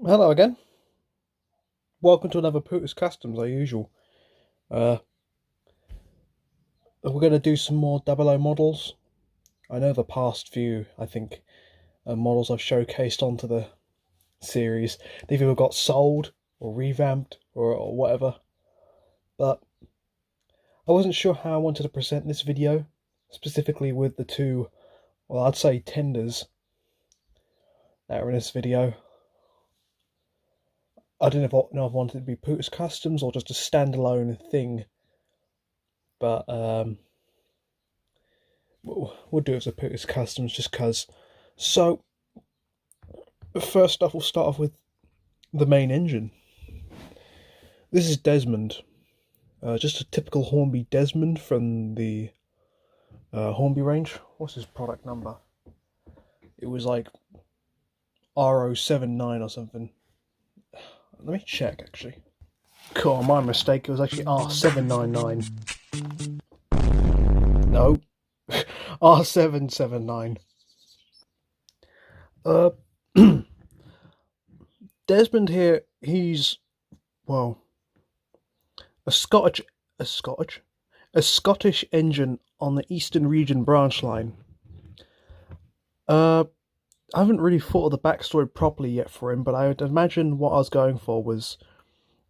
Hello again. Welcome to another Pootis Customs, as usual. We're going to do some more 00 models. I know the past few, models I've showcased onto the series, they've either got sold or revamped or whatever. But I wasn't sure how I wanted to present this video, specifically with the two, well, I'd say tenders that are in this video. I didn't know if I wanted it to be Pootis Customs or just a standalone thing, but we'll do it as a Pootis Customs just because. So, first off, we'll start off with the main engine. This is Desmond, just a typical Hornby Desmond from the Hornby range. What's his product number? It was like R079 or something. Let me check actually. Cool, my mistake. It was actually R799. No, R779. Desmond here, he's, well, a Scottish engine on the Eastern Region branch line. I haven't really thought of the backstory properly yet for him, but I would imagine what I was going for was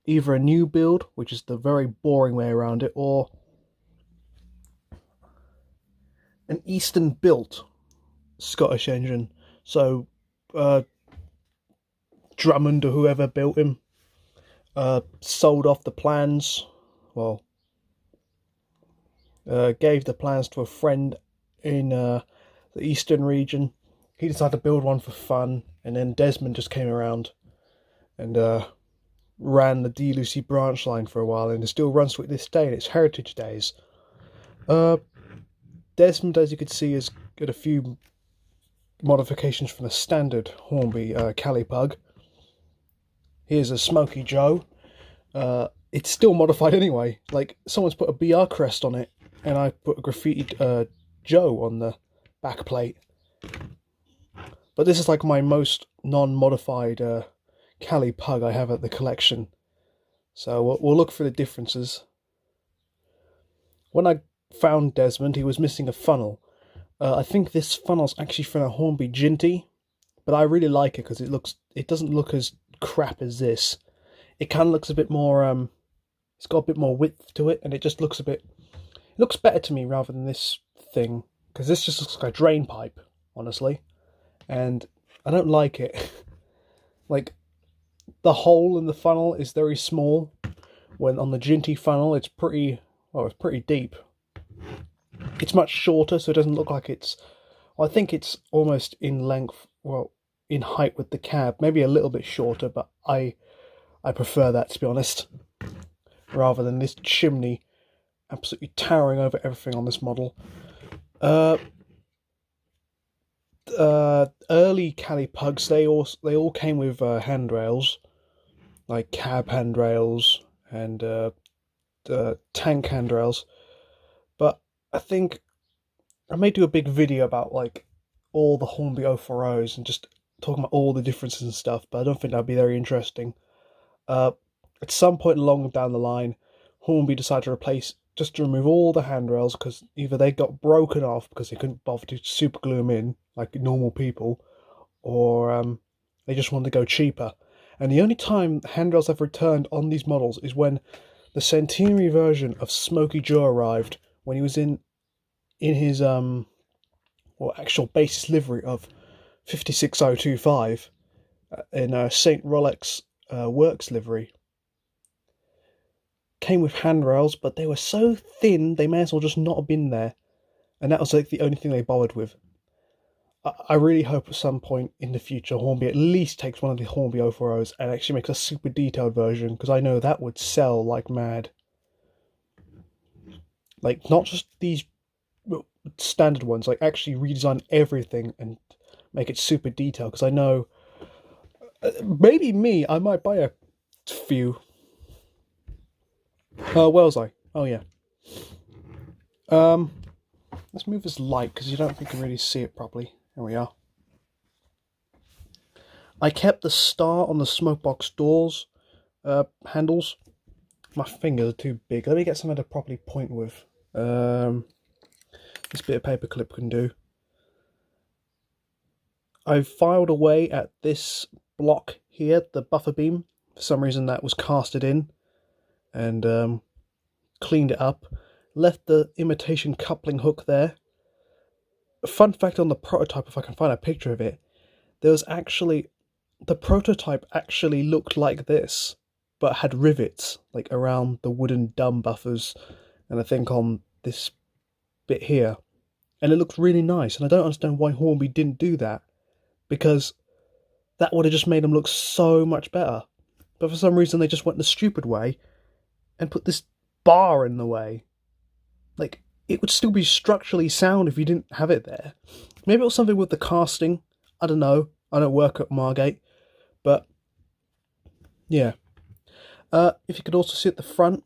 either a new build, which is the very boring way around it, or an Eastern built Scottish engine. So, Drummond or whoever built him sold off the plans. Well, gave the plans to a friend in the Eastern region. He decided to build one for fun, and then Desmond just came around and ran the D. Lucy branch line for a while, and it still runs to it this day in its heritage days. Desmond, as you can see, has got a few modifications from the standard Hornby Caley pug. Here's a Smoky Joe. It's still modified anyway. Like, someone's put a BR crest on it, and I put a graffitied Joe on the back plate. But this is like my most non-modified Caley pug I have at the collection. So we'll look for the differences. When I found Desmond, he was missing a funnel. I think this funnel's actually from a Hornby Ginty, but I really like it because it doesn't look as crap as this. It kind of looks a bit more, it's got a bit more width to it, and it just looks it looks better to me rather than this thing, because this just looks like a drain pipe, honestly, and I don't like it. Like, the hole in the funnel is very small, when on the Ginty funnel it's pretty deep. It's much shorter, so it doesn't look like it's, well, I think it's almost in length, well, in height with the cab, maybe a little bit shorter, but I prefer that, to be honest, rather than this chimney absolutely towering over everything on this model. Early Caley pugs, they all came with handrails, like cab handrails and tank handrails. But I think I may do a big video about like all the Hornby 040s and just talking about all the differences and stuff, but I don't think that'd be very interesting. At some point along down the line, Hornby decided to remove all the handrails because either they got broken off because they couldn't bother to super glue them in like normal people, or they just wanted to go cheaper. And the only time handrails have returned on these models is when the centenary version of Smoky Joe arrived, when he was in his actual basis livery of 56025 in St. Rolex Works livery. Came with handrails, but they were so thin they may as well just not have been there, and that was like the only thing they bothered with. I really hope at some point in the future Hornby at least takes one of the Hornby 040s and actually makes a super detailed version, because I know that would sell like mad. Like, not just these standard ones, like actually redesign everything and make it super detailed, because I know maybe I might buy a few. Where was I? Oh yeah. Let's move this light because you don't think you can really see it properly. There we are. I kept the star on the smoke box doors handles. My fingers are too big. Let me get something to properly point with. This bit of paperclip can do. I've filed away at this block here, the buffer beam. For some reason that was casted in, and cleaned it up. Left the imitation coupling hook there. A fun fact on the prototype, if I can find a picture of it, there was actually, the prototype actually looked like this, but had rivets like around the wooden dumb buffers, and I think on this bit here, and it looked really nice. And I don't understand why Hornby didn't do that, because that would have just made them look so much better. But for some reason they just went the stupid way and put this bar in the way. Like, it would still be structurally sound if you didn't have it there. Maybe it was something with the casting. I don't know. I don't work at Margate. But, yeah. If you could also see at the front,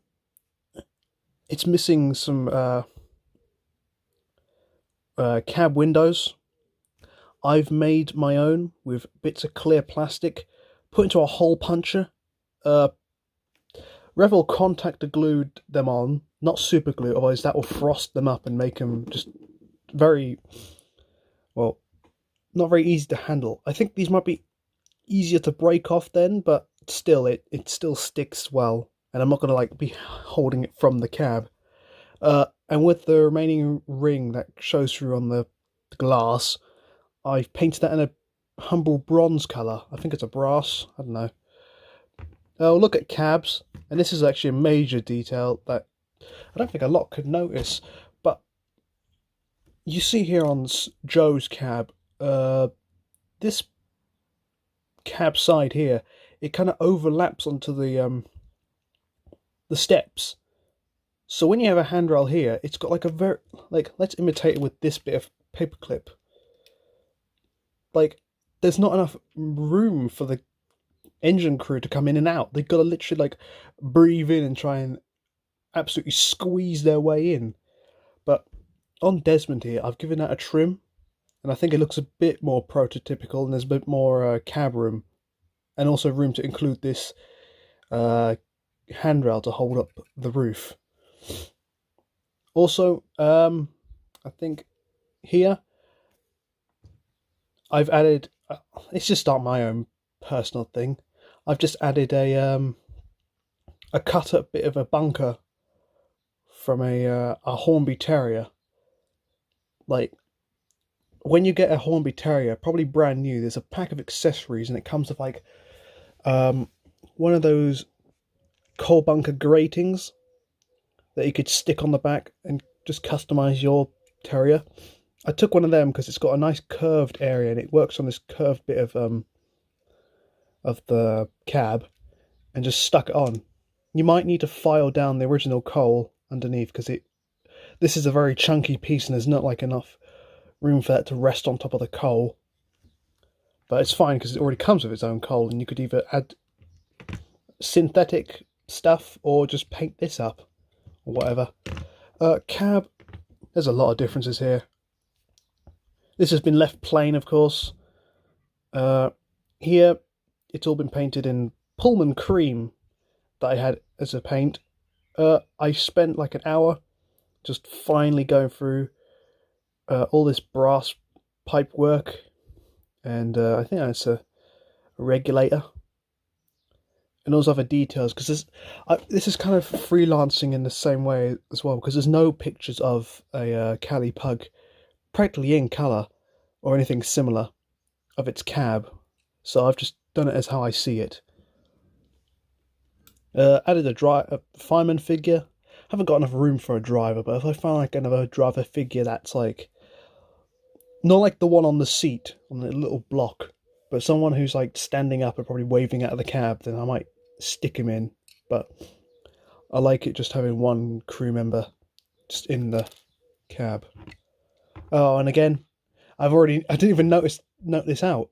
it's missing some cab windows. I've made my own with bits of clear plastic, put into a hole puncher. Revel contactor glued them on, not super glue, otherwise that will frost them up and make them just very, well, not very easy to handle. I think these might be easier to break off then, but still, it still sticks well, and I'm not going to like be holding it from the cab. And with the remaining ring that shows through on the glass, I've painted that in a humble bronze colour. I think it's a brass, I don't know. Oh, look at cabs, and this is actually a major detail that I don't think a lot could notice, but you see here on Joe's cab, this cab side here, it kind of overlaps onto the steps. So when you have a handrail here, it's got like a very, like, let's imitate it with this bit of paperclip. Like, there's not enough room for the engine crew to come in and out. They've got to literally like breathe in and try and absolutely squeeze their way in. But on Desmond here, I've given that a trim, and I think it looks a bit more prototypical, and there's a bit more cab room, and also room to include this handrail to hold up the roof. Also, I think here I've added, it's just not my own personal thing, I've just added a cut up bit of a bunker from a Hornby Terrier. Like, when you get a Hornby Terrier, probably brand new, there's a pack of accessories, and it comes with like one of those coal bunker gratings that you could stick on the back and just customize your Terrier. I took one of them because it's got a nice curved area, and it works on this curved bit of the cab, and just stuck it on. You might need to file down the original coal underneath, because this is a very chunky piece and there's not like enough room for that to rest on top of the coal. But it's fine because it already comes with its own coal, and you could either add synthetic stuff or just paint this up or whatever. Cab, there's a lot of differences here. This has been left plain, of course. Here it's all been painted in Pullman cream that I had as a paint. I spent like an hour just finally going through all this brass pipe work, and I think that's a regulator and those other details, because this is kind of freelancing in the same way as well, because there's no pictures of a Caley pug practically in colour or anything similar of its cab, so I've just done it as how I see it. Added a fireman figure. Haven't got enough room for a driver, but if I find like another driver figure that's like, not like the one on the seat on the little block, but someone who's like standing up and probably waving out of the cab, then I might stick him in. But I like it just having one crew member just in the cab. Oh, and again, I didn't even note this out.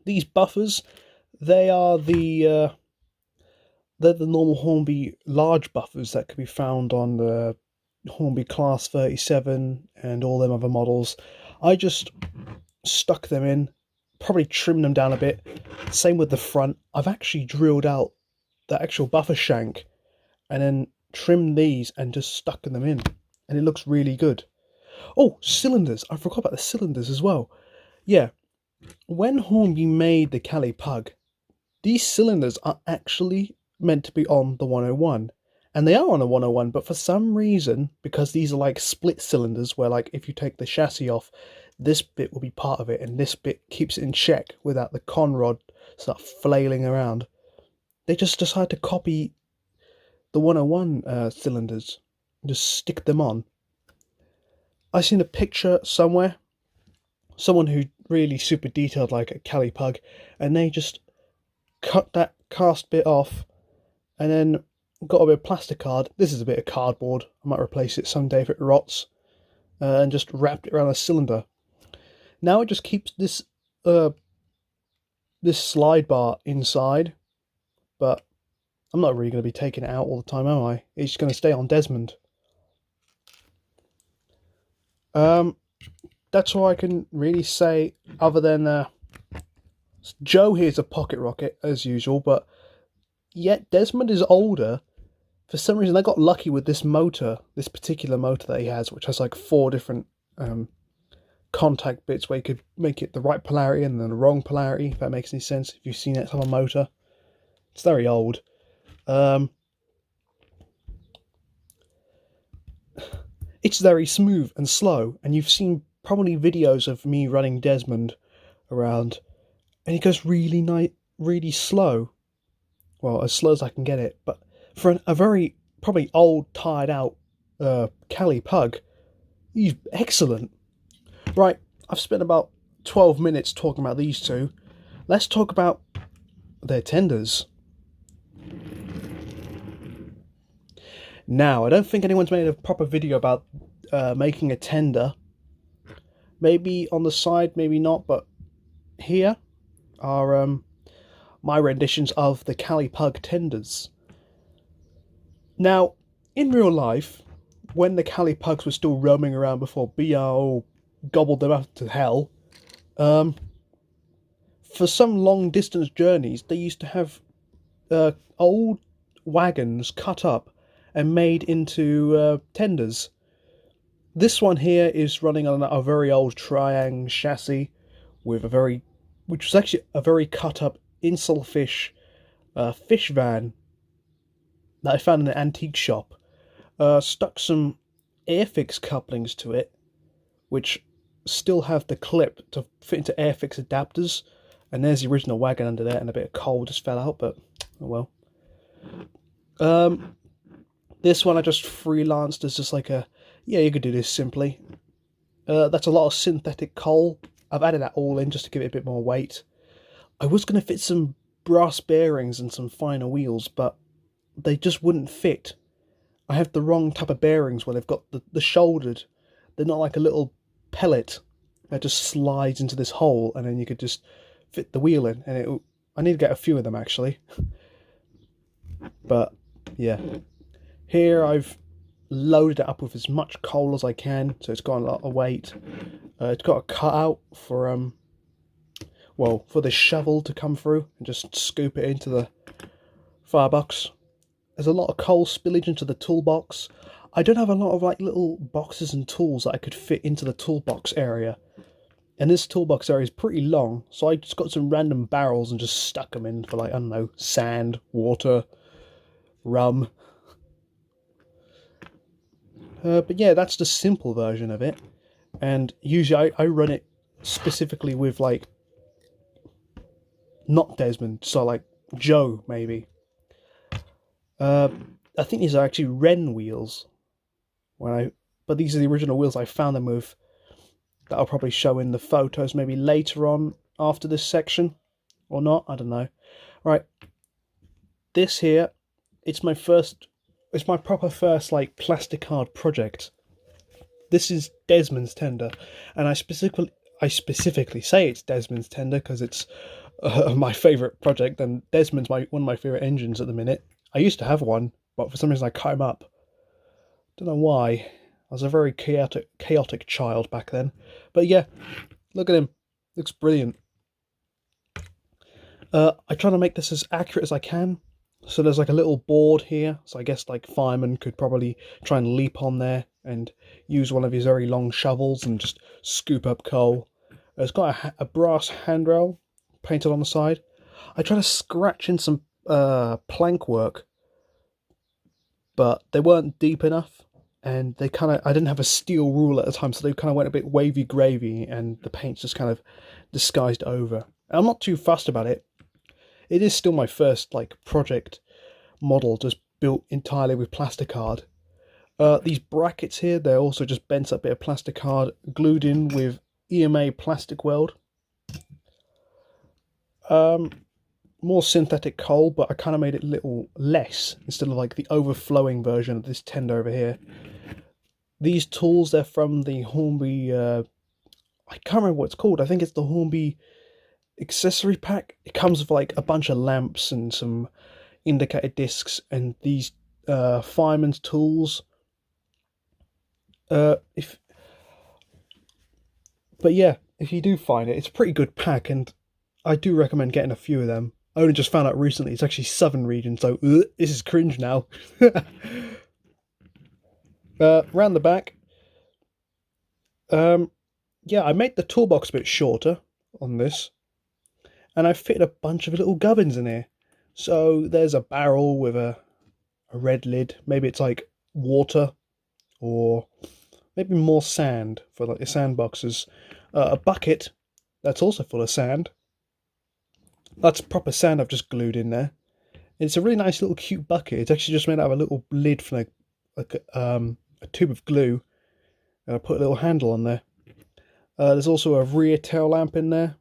These buffers, they're the normal Hornby large buffers that can be found on the Hornby Class 37 and all them other models. I just stuck them in, probably trim them down a bit. Same with the front. I've actually drilled out the actual buffer shank and then trimmed these and just stuck them in. And it looks really good. Oh, cylinders. I forgot about the cylinders as well. Yeah, when Hornby made the Caley Pug, these cylinders are actually meant to be on the 101. And they are on the 101, but for some reason, because these are like split cylinders, where like if you take the chassis off, this bit will be part of it, and this bit keeps it in check without the conrod start flailing around. They just decide to copy the 101 cylinders and just stick them on. I seen a picture somewhere, someone who really super detailed like a Caley Pug, and they just cut that cast bit off and then got a bit of plastic card. This is a bit of cardboard. I might replace it someday if it rots. And just wrapped it around a cylinder. Now it just keeps this this slide bar inside, but I'm not really going to be taking it out all the time, am I? It's just going to stay on Desmond. That's all I can really say, other than Joe here's a pocket rocket as usual, but yet Desmond is older. For some reason, I got lucky with this motor, this particular motor that he has, which has like 4 different contact bits where you could make it the right polarity and then the wrong polarity, if that makes any sense. If you've seen that type of motor, it's very old. It's very smooth and slow, and you've seen probably videos of me running Desmond around, and it goes really slow. Well, as slow as I can get it, but for a very probably old, tired out Caley Pug, he's excellent. Right, I've spent about 12 minutes talking about these two. Let's talk about their tenders. Now, I don't think anyone's made a proper video about making a tender. Maybe on the side, maybe not, but here are my renditions of the Caley Pug tenders. Now, in real life, when the Caley Pugs were still roaming around before BRO gobbled them up to hell, for some long distance journeys, they used to have old wagons cut up and made into tenders. This one here is running on a very old Triang chassis with which was actually a very cut up insulfish fish van that I found in an antique shop. Stuck some Airfix couplings to it, which still have the clip to fit into Airfix adapters, and there's the original wagon under there, and a bit of coal just fell out, but oh well. This one I just freelanced as just like yeah, you could do this simply. That's a lot of synthetic coal. I've added that all in just to give it a bit more weight. I was going to fit some brass bearings and some finer wheels, but they just wouldn't fit. I have the wrong type of bearings where they've got the shouldered. They're not like a little pellet that just slides into this hole and then you could just fit the wheel in. And I need to get a few of them actually. But yeah, here I've loaded it up with as much coal as I can, so it's got a lot of weight. It's got a cutout for for the shovel to come through and just scoop it into the firebox. There's a lot of coal spillage into the toolbox. I don't have a lot of like little boxes and tools that I could fit into the toolbox area. And this toolbox area is pretty long, so I just got some random barrels and just stuck them in for like, I don't know, sand, water, rum. But yeah, that's the simple version of it. And usually I run it specifically with like, not Desmond, so like Joe maybe. I think these are actually Wren wheels. But these are the original wheels I found them with. That I'll probably show in the photos maybe later on after this section. Or not, I don't know. Right. This here, it's my proper first like plastic card project. This is Desmond's tender. And I specifically say it's Desmond's tender because it's my favourite project, and Desmond's one of my favourite engines at the minute. I used to have one, but for some reason I cut him up. Don't know why. I was a very chaotic child back then. But yeah, look at him. Looks brilliant. I try to make this as accurate as I can. So there's like a little board here. So I guess like fireman could probably try and leap on there and use one of his very long shovels and just scoop up coal. It's got a brass handrail painted on the side. I try to scratch in some plank work, but they weren't deep enough, and they kind of, I didn't have a steel rule at the time, so they kind of went a bit wavy gravy, and the paint's just kind of disguised over. And I'm not too fussed about it. It is still my first like project model, just built entirely with plasticard. These brackets here, they're also just bent up bit of plasticard glued in with EMA plastic weld. More synthetic coal, but I kind of made it a little less instead of like the overflowing version of this tender over here. These tools, they're from the Hornby, I can't remember what it's called. I think it's the Hornby accessory pack. It comes with like a bunch of lamps and some indicator discs and these fireman's tools. But yeah, if you do find it, it's a pretty good pack, and I do recommend getting a few of them. I only just found out recently it's actually Southern region, so this is cringe now. Round the back, yeah, I made the toolbox a bit shorter on this, and I fitted a bunch of little gubbins in here. So there's a barrel with a red lid. Maybe it's like water, or maybe more sand for like the sand boxes. A bucket that's also full of sand. That's proper sand I've just glued in there. It's a really nice little cute bucket. It's actually just made out of a little lid from a tube of glue. And I put a little handle on there. There's also a rear tail lamp in there.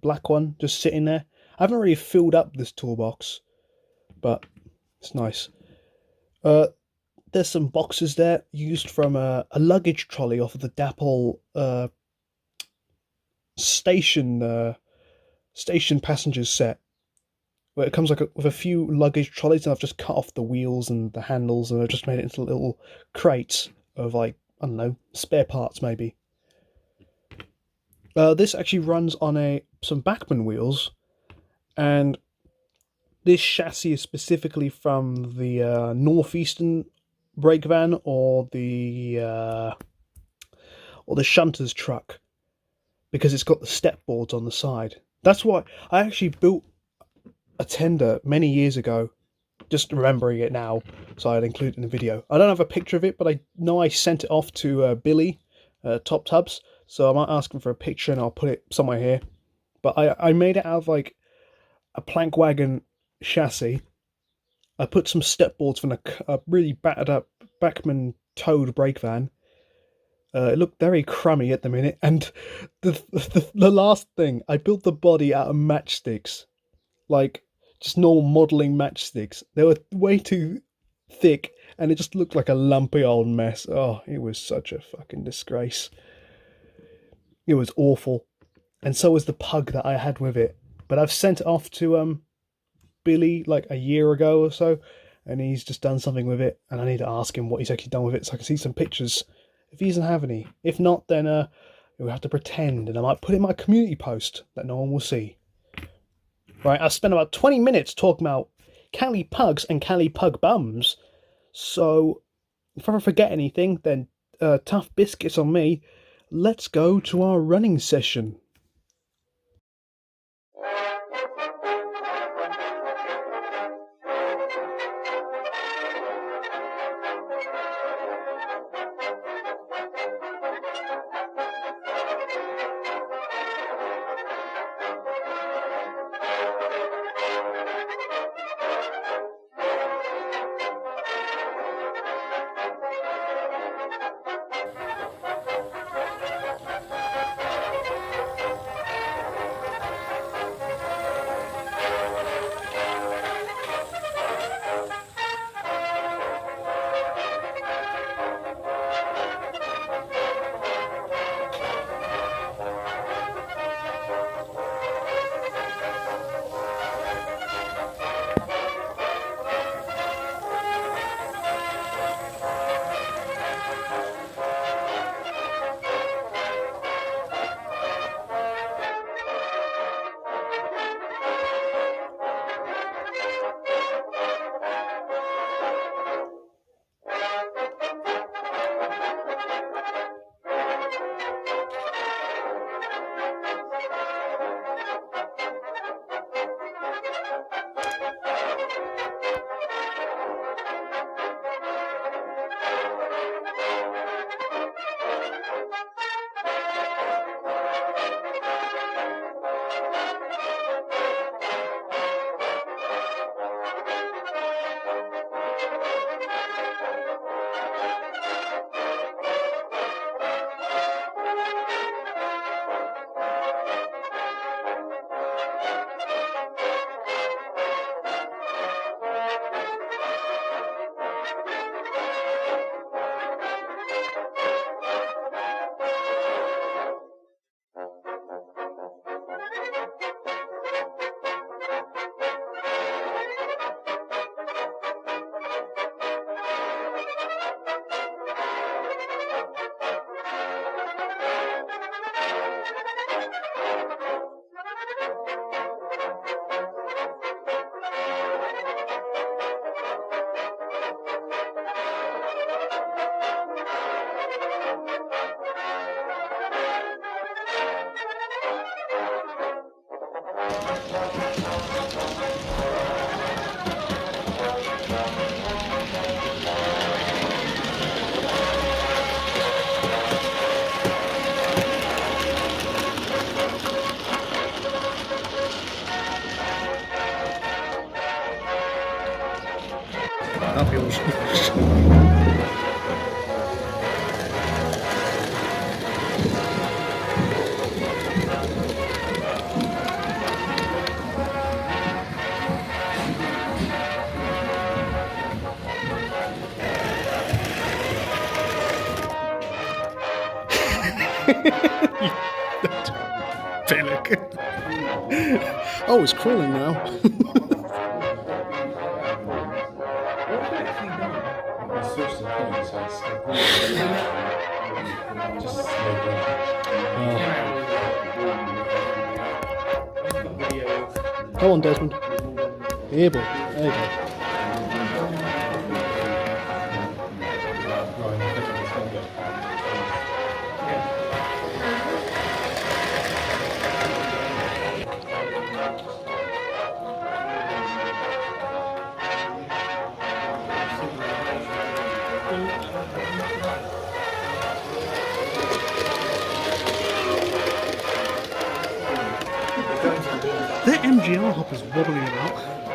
Black one, just sitting there. I haven't really filled up this toolbox, but it's nice. There's some boxes there used from a luggage trolley off of the Dapple station passengers set, where it comes like with a few luggage trolleys, and I've just cut off the wheels and the handles, and I've just made it into little crates of like, I don't know, spare parts maybe. This actually runs on some Bachmann wheels, and this chassis is specifically from the Northeastern brake van or the shunter's truck, because it's got the step boards on the side. That's why I actually built a tender many years ago, just remembering it now, so I'd include it in the video. I don't have a picture of it, but I know I sent it off to Billy, Top Tubs, so I might ask him for a picture and I'll put it somewhere here. But I made it out of like a plank wagon chassis. I put some step boards from a really battered up Bachmann towed brake van. It looked very crummy at the minute, and the last thing, I built the body out of matchsticks, like just normal modelling matchsticks. They were way too thick, and it just looked like a lumpy old mess. Oh, it was such a fucking disgrace. It was awful, and so was the pug that I had with it. But I've sent it off to Billy like a year ago or so, and he's just done something with it, and I need to ask him what he's actually done with it so I can see some pictures if he doesn't have any. If not, then we'll have to pretend, and I might put it in my community post that no one will see. Right, I spent about 20 minutes talking about Caley pugs and Caley pug bums, so if I ever forget anything, then tough biscuits on me. Let's go to our running session. That'll be awesome. Panic. Oh, it's crawling now. Come on, Desmond. Yeah, boy. There you go. That MGR hopper's wobbling about.